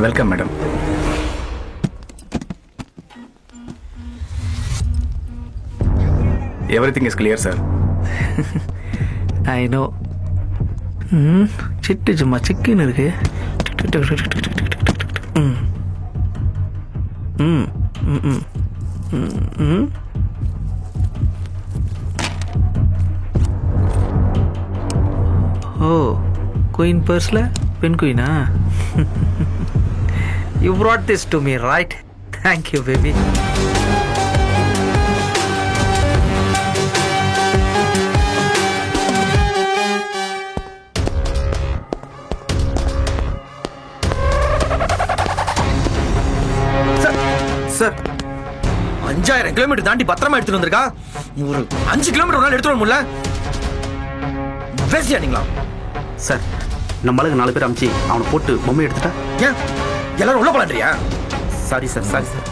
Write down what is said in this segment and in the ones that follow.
Welcome madam. Everything is clear, sir. I know. சிட்டு சும்மா chicken இருக்கு. ஓ, queen பர்ஸ்ல பெண் குயினா? You brought this to me, right? Thank you, baby. Sir 5000 kilometre தாண்டி பத்திரமா எடுத்துட்டு வந்திருக்கா. ஒரு 5 கிலோமீட்டர் ஒரு நாள் எடுத்துட்டு வர முடியல. பேசியானீங்களா சார்? நம்மளுக்கு 4 பேர் அமிச்சு அவனை போட்டு பொம்மை எடுத்துட்டா ஏன் எல்லாரும் உள்ள போலான்றியா? Sorry sir, sorry sir.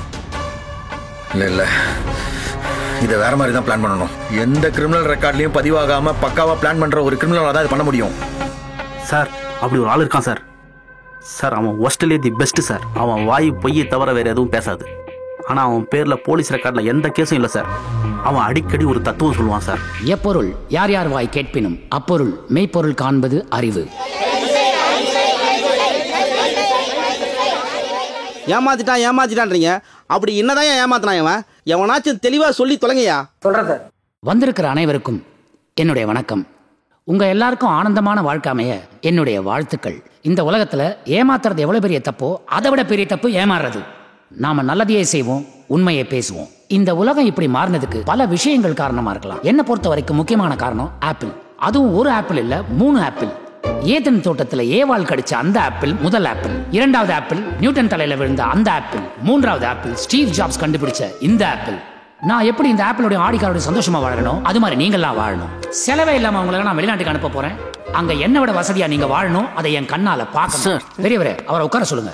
இல்ல இதை வேற மாதிரி தான் பிளான் பண்ணணும். எந்த கிரிமினல் ரெக்கார்ட்லயும் பதிவாகாம பக்காவா பிளான் பண்ற ஒரு கிரிமினலாக தான் இது பண்ண முடியும். சார் அப்படி ஒரு ஆள் இருக்கான் சார். சார் அவன் ஒஸ்ட்லே தி பெஸ்ட் சார். அவன் வாய் பொய்யை தவிர வேற எதுவும் பேசாது. ஆனா அவன் பேர்ல போலீஸ் ரெக்கார்ட்ல எந்த கேஸும் இல்லை சார். அவன் அடிக்கடி ஒரு தத்துவம் சொல்லுவான் சார். எப்பொருள் யார் யார் வாய் கேட்பினும் அப்பொருள் மெய்ப்பொருள் காண்பது அறிவு. ஏமாத்திட்டான்றீங்க. அப்படி என்னதான் ஏமாத்தினான் இவன்? எவனாச்சும் தெளிவா சொல்லி தொலைங்கயா. சொல்றத வந்திருக்கிற அனைவருக்கும் என்னுடைய வணக்கம். உங்க எல்லாருக்கும் ஆனந்தமான வாழ்க்கை அமைய என்னுடைய வாழ்த்துக்கள். இந்த உலகத்துல ஏமாத்துறது எவ்வளவு பெரிய தப்போ அதை விட பெரிய தப்பு ஏமாறுறது. நாம நல்லதையே செய்வோம், உண்மையை பேசுவோம். இந்த உலகம் இப்படி மாறினதுக்கு பல விஷயங்கள் காரணமா இருக்கலாம். என்ன பொறுத்த வரைக்கும் முக்கியமான காரணம் ஆப்பிள். அதுவும் ஒரு ஆப்பிள் இல்ல, 3 ஆப்பிள். ஏதன் தோட்டத்துல ஏவாள் கடிச்ச அந்த ஆப்பிள் முதல் ஆப்பிள். 2வது ஆப்பிள் நியூட்டன் தலையில விழுந்த அந்த ஆப்பிள். 3வது ஆப்பிள் ஸ்டீவ் ஜாப்ஸ் கண்டுபிடிச்ச இந்த ஆப்பிள். நான் எப்படி இந்த ஆப்பிளோட ஆடிக்காரோட சந்தோஷமா வாழணும், அது மாதிரி நீங்களாம் வாழணும். செலவே இல்லாம உங்களை நான் வெளிநாட்டுக்கு அனுப்ப போறேன். அங்க என்ன விட வசதியா நீங்க வாழணும், அதை என் கண்ணால பார்க்கணும். பெரியவரே, அவரை உட்கார சொல்லுங்க.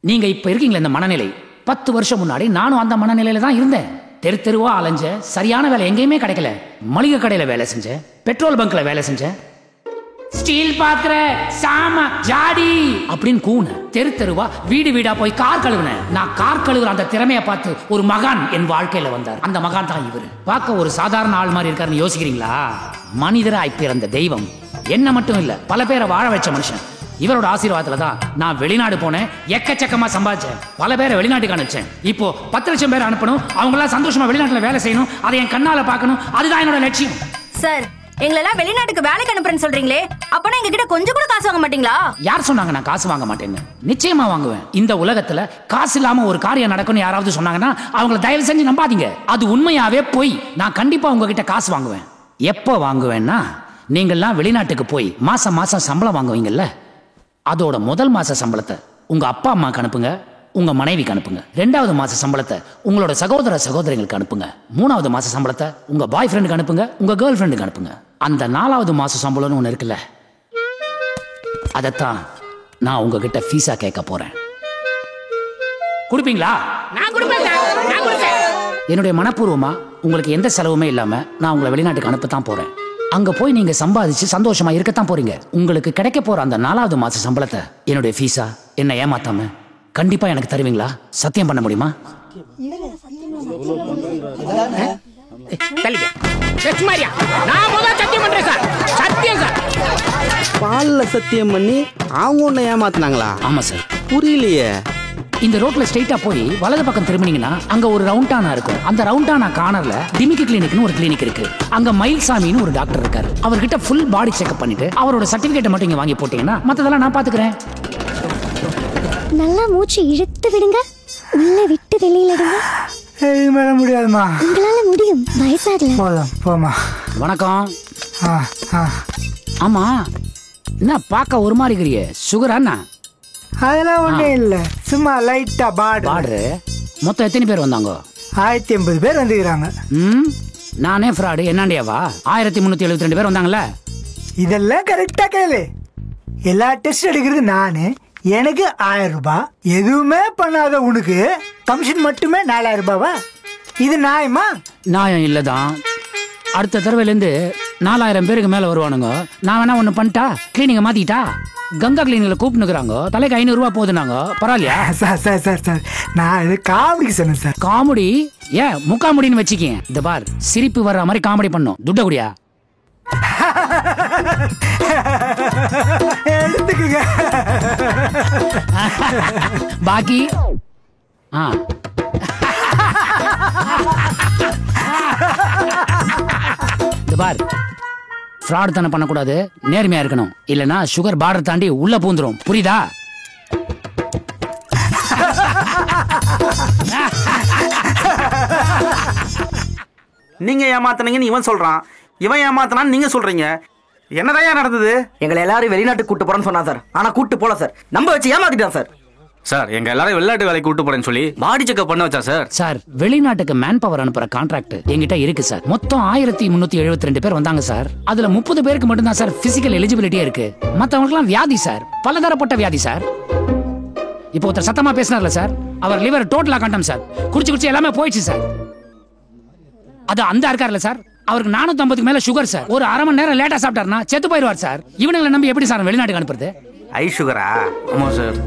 நீங்க இப்ப இருக்கீங்களா இந்த மனநிலை? 10 வருஷம் முன்னாடி நானும் அந்த மனநிலையில தான் இருந்தேன். தெரு தெருவா அலைஞ்ச, சரியான வேலை எங்கேயுமே கிடைக்கல. மளிகை கடையில வேலை செஞ்சேன், பெட்ரோல் பங்க்ல வேலை செஞ்சேன். ஸ்டீல் பாத்திர சாம ஜாடி அப்படின்னு கூன தெரு தெருவா வீடு வீடா போய் கார் கழுவுனேன். நான் கார் கழுவுற அந்த திறமையை பார்த்து ஒரு மகான் என் வாழ்க்கையில வந்தார். அந்த மகான் தான் இவரு. பார்க்க ஒரு சாதாரண ஆள் மாதிரி இருக்காருன்னு யோசிக்கிறீங்களா? மனிதராய் பிறந்த தெய்வம். என்ன மட்டும் இல்ல, பல பேரை வாழ வச்ச மனுஷன். இவரோட ஆசீர்வாதத்துல தான் நான் வெளிநாடு போனேன். எக்கச்சக்கமா சம்பாதிச்சேன். பல பேரை வெளிநாட்டுக்கு அனுப்பிச்சேன். இப்போ 10 லட்சம் பேர் அனுப்பணும். அவங்க எல்லாம் சந்தோஷமா வெளிநாட்டுல வேலை செய்யணும். அதை என் கண்ணால பார்க்கணும். அதுதான் என்னோட லட்சியம். சார், எங்களெல்லாம் வெளிநாட்டுக்கு வேலைக்கு அனுப்புறேன்னு சொல்றீங்களே, அப்பனா எங்க கிட்ட கொஞ்சம் கூட காசு வாங்க மாட்டீங்களா? யார் சொன்னாங்க நான் காசு வாங்க மாட்டேன்னு? நிச்சயமா வாங்குவேன். இந்த உலகத்துல காசு இல்லாம ஒரு காரியம் நடக்கும்னு யாராவது சொன்னாங்கன்னா அவங்கள தயவு செஞ்சு நம்பாதீங்க. அது உண்மையாவே போய் நான் கண்டிப்பா உங்ககிட்ட காசு வாங்குவேன். எப்போ வாங்குவேன்னா, நீங்கள்லாம் வெளிநாட்டுக்கு போய் மாசம் மாசம் சம்பளம் வாங்குவீங்கல்ல, அதோட முதல் மாச சம்பளத்தை உங்க அப்பா அம்மாக்கு அனுப்புங்க, உங்க மனைவிக்கு அனுப்புங்க. 2வது மாச சம்பளத்தை உங்களோட சகோதர சகோதரிகளுக்கு அனுப்புங்க. 3வது மாச சம்பளத்தை உங்க பாய் ஃப்ரெண்டுக்கு அனுப்புங்க, உங்க கேர்ள் ஃப்ரெண்டுக்கு அனுப்புங்க. அந்த 4வது மாச சம்பளம்னு ஒண்ணு இருக்குல்ல, அதத்தான் நான் உங்ககிட்ட ஃபீஸா கேட்க போறேன். கொடுப்பீங்களா? நான் கொடுப்பேன். என்னுடைய மனப்பூர்வமா உங்களுக்கு எந்த செலவுமே இல்லாம நான் உங்களை வெளிநாட்டுக்கு அனுப்பத்தான் போறேன். அங்க போய் நீங்க சம்பாதிச்சு சந்தோஷமா இருக்கத்தான் போறீங்க. உங்களுக்கு கிடைக்க போற அந்த 4வது மாச சம்பளத்தை என்னுடைய ஃபீஸா என்ன ஏமாத்தாம கண்டிப்பா எனக்கு தருவீங்களா? சத்தியம் பண்ண முடியுமா? பால்ல சத்தியம் பண்ணி அவங்க ஒண்ணு ஏமாத்தினாங்களா? ஆமா சார். புரியலையே. இந்த ரோட்ல ஸ்ட்ரைட்டா போய் வலது பக்கம் திரும்பினீங்கன்னா அங்க ஒரு ரவுண்டானா இருக்கும். அந்த ரவுண்டானா கார்னர்ல டிமிக்கி கிளினிக்னு ஒரு கிளினிக் இருக்கு. அங்க மயில்சாமின்னு ஒரு டாக்டர் இருக்காரு. அவர்கிட்ட ஃபுல் பாடி செக்அப் பண்ணிட்டு அவரோட சர்டிபிகேட்டை மட்டும் இங்க வாங்கி போட்டீங்கன்னா மத்ததெல்லாம் நான் பாத்துக்கிறேன். நல்லா மூச்சு இழுத்து விடுங்க, உள்ள விட்டு வெளியில எடுங்க. மேல முடியாதுமா. உங்களால முடியும், வயசாகல. போலாம் போமா. வணக்கம். ஆமா, என்ன பார்க்க ஒரு மாதிரி இருக்கிறியே, சுகரா? அதெல்லாம் ஒண்ணே இல்ல, சும்மா லைட்டா பாடு. மொத்தம் எத்தனை பேர் வந்தாங்க? 1080 பேர் வந்துக்கிறாங்க. நானே ஃப்ராடு என்னாண்டியாவா? 1372 பேர் வந்தாங்கல்ல. இதெல்லாம் கரெக்டா கேளு. எல்லா டெஸ்ட் எடுக்கிறது நானு. எனக்கு 1000 ரூபாய். எதுவுமே பண்ணாத உனக்கு கமிஷன் மட்டுமே 4000 ரூபாவா? இது நியாயமா? நியாயம் இல்லதான். அடுத்த தடவையிலேருந்து 4000 பேருக்கு மேல வருவானுங்க. நான் வேணா ஒண்ணு பண்ணிட்டா, கிளீனிங்க மாத்திட்டா. கங்கா கிளீனிக்ல கூப்பிட்டுக்கிறாங்க, தலைக்கு 500 ரூபாய் போகுதுனாங்க. பரவாயில்லையா சார் சார் சார் சார் நான் இது காமெடிக்கு சொன்னேன் சார். காமெடி ஏன் முக்காமுடின்னு வச்சுக்கேன். இந்த பார், சிரிப்பு வர்ற மாதிரி காமெடி பண்ணும். துட்ட குடியா எடுத்துக்கங்க. பாக்கி இந்த பார், ஃப்ராட் தானே பண்ணக்கூடாது, நேர்மையா இருக்கணும். இல்லனா சுகர் பார்டர் தாண்டி உள்ள பூந்துரும். புரியுதா? நீங்க ஏமாத்தினீங்கன்னு இவன் சொல்றான், இவன் ஏமாத்தினான்னு நீங்க சொல்றீங்க. என்னதான் நடந்தது? எங்களை எல்லாரும் வெளிநாட்டுக்கு கூட்டு போறேன்னு சொன்னா சார். ஆனா கூட்டு போல சார், நம்ப வச்சு ஏமாத்திட்டான் சார். சார் எங்க எல்லாரும் வெளிநாட்டு வேலைக்கு கூட்டு போறேன்னு சொல்லி பாடி செக்அப் பண்ண வச்சா சார். சார் வெளிநாட்டுக்கு மேன் பவர் அனுப்புற கான்ட்ராக்ட் என்கிட்ட இருக்கு சார். மொத்தம் 1372 பேர் வந்தாங்க சார். அதுல 30 பேருக்கு மட்டும்தான் சார் பிசிக்கல் எலிஜிபிலிட்டியா இருக்கு. மத்தவங்களுக்குலாம் வியாதி சார், பலதரப்பட்ட வியாதி சார். இப்போ ஒருத்தர் சத்தமா பேசினார்ல சார், அவர் லிவர் டோட்டலா கண்டம் சார். குடிச்சு எல்லாமே போயிடுச்சு சார். அது அந்த இருக்கார்ல சார், அவருக்கு 450க்கு மேல சுகர் சார். ஒரு அரை மணி நேரம் லேட்டா சாப்பிட்டாருன்னா செத்து போயிடுவார் சார். இவனுங்களை நம்பி எப்படி சார் வெளிநாட்டுக்கு அனுப்புறது? ஐ சுகரா? ஆமா சார்.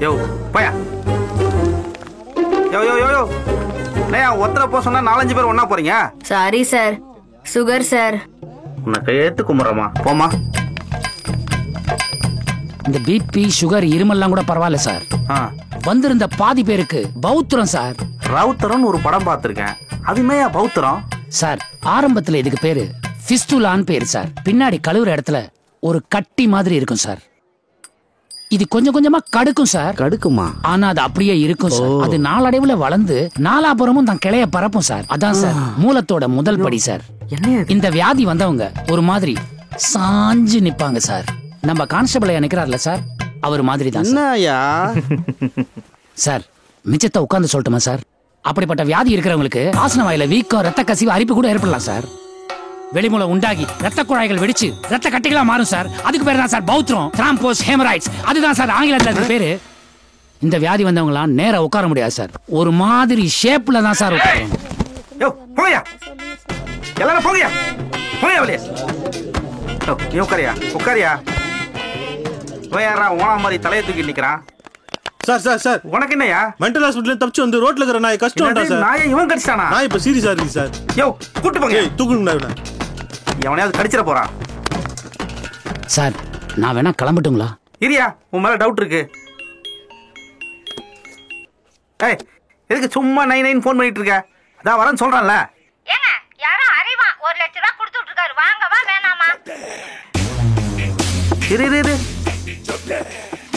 யோ போயா. யோ யோ யோ யோ இல்லையா, ஒருத்தர போ சொன்னா 4-5 பேர் ஒன்னா போறீங்க. Sorry sir, sugar sir. உன்னை கையெழுத்து கும்பிட்றமா, போமா. இந்த பிபி சுகர் இருமல்லாம் கூட பரவாயில்ல சார். வந்திருந்த பாதி பேருக்கு பௌத்திரம் சார். ரவுத்தரம்னு ஒரு படம் பார்த்திருக்கேன், அதுமேயா பௌத்திரம்? சார் ஆரம்பத்துல இதுக்கு பேரு ஃபிஸ்டுலான்னு பேரு சார். பின்னாடி கழுவுற இடத்துல ஒரு கட்டி மாதிரி இருக்கும் சார். இது கொஞ்சம் கொஞ்சமா கடுக்கும் சார். கடுக்குமா? ஆனா அது அப்படியே இருக்கும் சார். அது நாளடைவுல வளர்ந்து நாலாபுரமும் தான் கிளைய பரப்பும் சார். அதான் சார் மூலத்தோட முதல் படி சார். இந்த வியாதி வந்தவங்க ஒரு மாதிரி சாஞ்சு நிப்பாங்க சார். நம்ம கான்ஸ்டபிள் நிக்கிறார்ல சார், அவர் மாதிரி தான் சார். மிச்சத்தை உட்கார்ந்து சொல்லட்டுமா சார்? அப்படிப்பட்ட வியாதி இருக்கிறவங்களுக்கு ஆசன வாயில வீக்கம், ரத்த கசிவு, அரிப்பு கூட ஏற்படலாம் சார். வெளிமூலம் உண்டாகி ரத்த குழாய்கள் வெடிச்சு ரத்த கட்டிகளா மாறும் சார். அதுக்கு பேர் தான் சார் பௌத்திரம், த்ராம்போஸ், ஹெமராய்ட்ஸ். அதுதான் சார் ஆங்கிலத்துல பேரு. இந்த வியாதி வந்தவங்களாம் நேரா உட்கார முடியாது சார். ஒரு மாதிரி ஷேப்ல தான் சார் உட்காருவாங்க. யோ போயா, எல்லாரும் போயா, போயா வெளியே. நீ உட்காரியா, உட்காரியா. யாரா ஓனா மாதிரி தலையை தூக்கி நிக்கிறான்? சார் சார் சார், உனக்கு என்னையா? மென்டல் ஹாஸ்பிடல்ல தப்பிச்சு வந்து ரோட்ல இருக்கிற நாய் கஷ்டம் சார். நாயை இவன் கடிச்சானா? நாய் இப்ப சீரியஸா இருக்கு சார். யோ கூட்டு போங்க. ஏய் தூக்குங்க இவனை. எவனையாவது கடிச்சிட போறான் சார். நான் வேணா கிளம்பட்டுங்களா? இரியா, உன் மேல டவுட் இருக்கு. ஏய் எதுக்கு சும்மா 99 ஃபோன் பண்ணிட்டு இருக்க? அதான் வரேன்னு சொல்றான்ல. ஏங்க யாரோ அறிவா 1 லட்சம் ரூபாய் கொடுத்துட்டு இருக்காரு, வாங்கவா வேணாமா? இரு இரு இரு.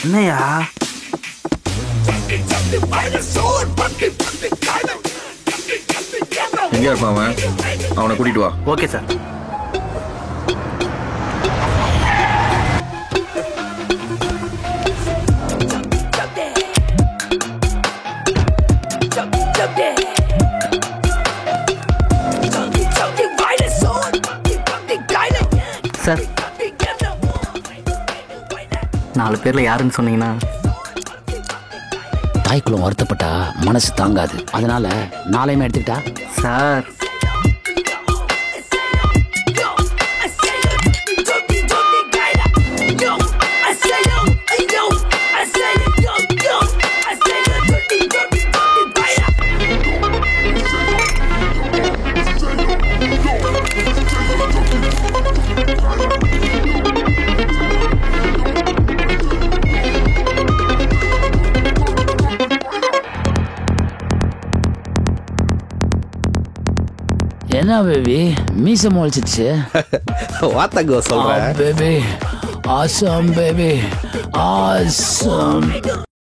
என்னையா? எங்க இருப்பான் அவன்? அவனை கூட்டிட்டு வா. Okay sir. சார் 4 பேர்ல யாருன்னு சொன்னீங்கன்னா? தாய்க்குளம் வருத்தப்பட்டா மனசு தாங்காது. அதனால 4 எடுத்துக்கிட்டா சார். என்ன பேபி மீச முளைச்சிச்சு? வாத்தங்கோ சொல்றேன் பேபி ஆசம் பேபி ஆசம்.